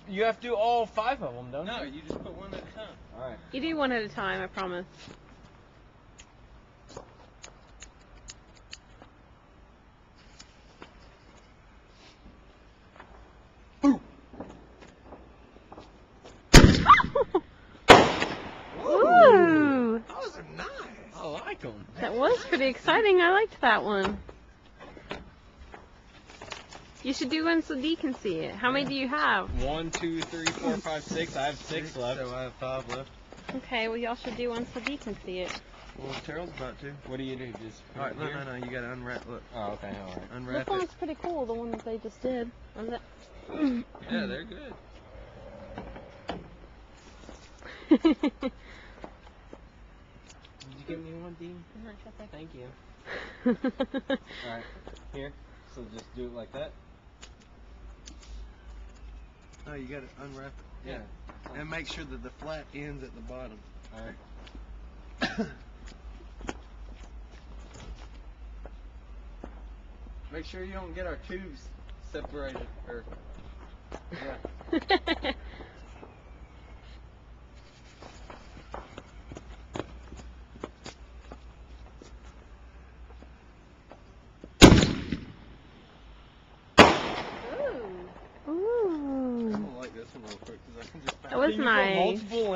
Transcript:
You have to do all 5 of them, don't you? No, you just put one at a time. All right. You do one at a time, I promise. Ooh! Those are nice. I like them. That was pretty exciting. I liked that one. You should do one so Dee can see it. How many do you have? 1, 2, 3, 4, 5, 6. I have 6 left. So I have 5 left. Okay, well y'all should do one so Dee can see it. Well, Terrell's about to. What do you do? Just put Alright, it no, here? no, no. You gotta unwrap. Look. Oh, okay, all right. Unwrap This it. one's pretty cool, the one that they just did. Yeah, they're good. Did you give me one, Dean? Thank you. Alright, here. So just do it like that. No, you gotta unwrap it. Yeah. And make sure that the flat ends at the bottom. Alright. Make sure you don't get our tubes separated. Or, yeah. Ooh. I'm gonna light this one real quick because I can just. That was Can you put nice. multiple